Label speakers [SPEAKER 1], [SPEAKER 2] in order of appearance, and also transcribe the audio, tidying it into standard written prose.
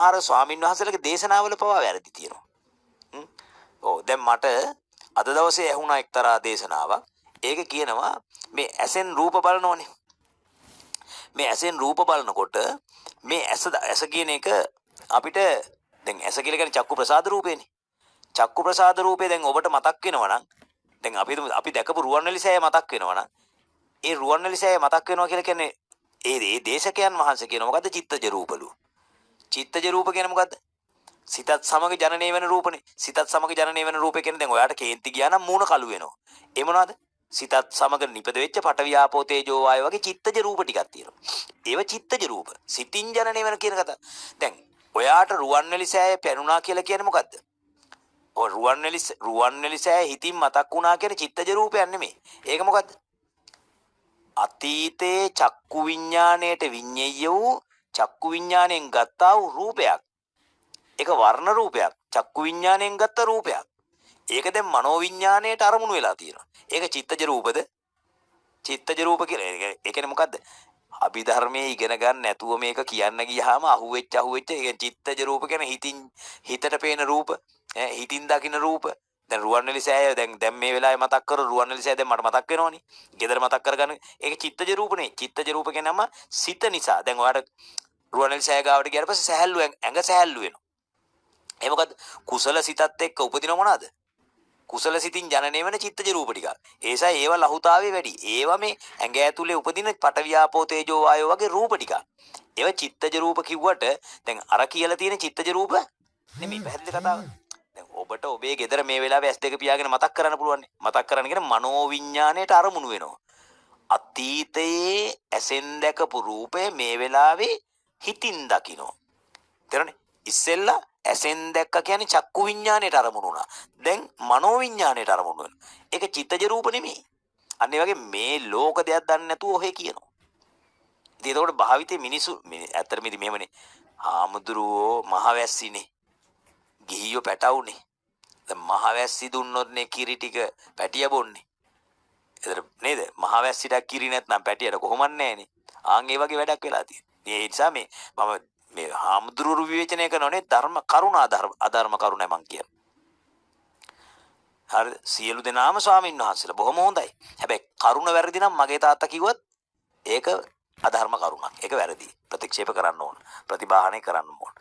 [SPEAKER 1] අර ස්වාමීන් වහන්සේලාගේ දේශනාවල පවා වැරදි තියෙනවා. ඔව් දැන් මට අද දවසේ ඇහුණා එක්තරා දේශනාවක්. ඒක කියනවා මේ ඇසෙන් රූප බලනෝනේ. මේ ඇසෙන් රූප බලනකොට මේ ඇස කියන එක අපිට දැන් ඇස කියලා කියන්නේ චක්කු ප්‍රසාද රූපේනේ. චක්කු ප්‍රසාද රූපේ දැන් ඔබට මතක් වෙනවා නම් දැන් අපි දැකපු රුවන්වැලි සෑය මතක් වෙනවා නම් ඒ රුවන්වැලි සෑය මතක් වෙනවා කියලා කියන්නේ ඒ දේශකයන් වහන්සේ කියන මොකද්ද චිත්තජ රූපලු. චිත්තජ රූප කියන්නේ මොකද්ද? සිතත් සමග ජනනය වෙන රූපනේ. සිතත් සමග ජනනය වෙන රූපේ කියන්නේ දැන් ඔයාට කේන්ති ගියා නම් මූණ කළු වෙනවා. ඒ මොනවාද? සිතත් සමග නිපද වෙච්ච පඨවි ආපෝ තේජෝ වායෝ වගේ චිත්තජ රූප ටිකක් තියෙනවා. ඒව චිත්තජ රූප. සිතින් ජනනය වෙන කියන කතාව. දැන් ඔයාට රුවන්වැලි සෑය පෙනුණා කියලා කියන්නේ මොකද්ද? ඔය රුවන්වැලි සෑය හිතින් මතක් වුණා කියන චිත්තජ රූපයක් නෙමෙයි. ඒක මොකද්ද? අතීතේ චක්කු විඥාණයට විඤ්ඤය වූ චක්කු විඥාණයෙන් ගත්තා වූ රූපයක්. ඒක වර්ණ රූපයක්. චක්කු විඥාණයෙන් ගත්ත රූපයක්. ඒක දැන් මනෝ විඥාණයට අරමුණු වෙලා තියෙනවා. ඒක චිත්තජ රූපද? චිත්තජ රූප කියලා. ඒ කියන්නේ මොකද්ද? අභිධර්මයේ ඉගෙන ගන්න නැතුව මේක කියන්න ගියාම අහුවෙච්ච ඒ චිත්තජ රූප කියන්නේ හිතට පේන රූප, හිතින් දකින්න රූප. දැන් රුවන්වැලි සෑය දැන් මේ වෙලාවේ මතක් කරු රුවන්වැලි සෑය දැන් මට මතක් වෙනවනේ. ගෙදර මතක් කරගන්න. ඒක චිත්තජ රූපනේ. චිත්තජ රූප කියනම සිත නිසා. දැන් ඔයාලට රුවන්වැලි සෑය ගාවට ගියාට පස්සේ සැහැල්ලු ඇඟ සැහැල්ලු වෙනවා. ඒ මොකද්ද? කුසල සිතත් එක්ක උපදින මොනවාද? කුසල සිතින් ජනනය වෙන චිත්තජ රූප ටික. ඒසයි ඒව ලහුතාවේ වැඩි. ඒව මේ ඇඟ ඇතුලේ උපදින පඨවි ආපෝ තේජෝ වායෝ වගේ රූප ටික. ඒව චිත්තජ රූප කිව්වට දැන් අර කියලා තියෙන චිත්තජ රූප නෙමෙයි පැහැදිලි කතාව. දැන් ඔබට ඔබේ ගෙදර මේ වෙලාවේ S2 පියාගෙන මතක් කරන්න පුළුවන්. මතක් කරන්න කියන මනෝ විඥාණයට අරමුණු වෙනවා. අතීතයේ ඇසෙන් දැකපු රූපය මේ වෙලාවේ හිතින් දකින්න. තේරෙන්නේ? ඉස්සෙල්ලා ඇසෙන් දැක්ක කියන්නේ චක්කු විඥාණයට අරමුණු වුණා. දැන් මනෝ විඥාණයට අරමුණු වෙනවා. ඒක චිත්තජ රූප නෙමෙයි. අන්න ඒ වගේ මේ ලෝක දෙයක් දන්නේ නැතුව ඔහෙ කියනවා. ඉතින් ඒකට භාවිතේ මිනිසු ඇත්තටම ඉතින් මෙහෙමනේ. ආමුදුරෝ මහවැස්සිනේ. ගිහියෝ පැටවුනේ. දැන් මහවැස්සි දුන්නොත්නේ කිරි ටික පැටිය බොන්නේ. ඒතර නේද? මහවැස්සිට කිරි නැත්නම් පැටියට කොහොමත් නැහනේ. ආන් ඒ වගේ වැඩක් වෙලා තියෙනවා. ඒ නිසා මම මේ හාමුදුරුවෝ විවේචනය කරනෝනේ ධර්ම කරුණ අධර්ම කරුණයි මං කියන්නේ. හරිද? සියලු දෙනාම ස්වාමීන් වහන්සේලා බොහොම හොඳයි. හැබැයි කරුණ වැරදි නම් මගේ තාත්තා කිව්වත් ඒක අධර්ම කරුණක්. ඒක වැරදි. ප්‍රතික්ෂේප කරන්න ඕන. ප්‍රතිබාහනය කරන්න ඕන.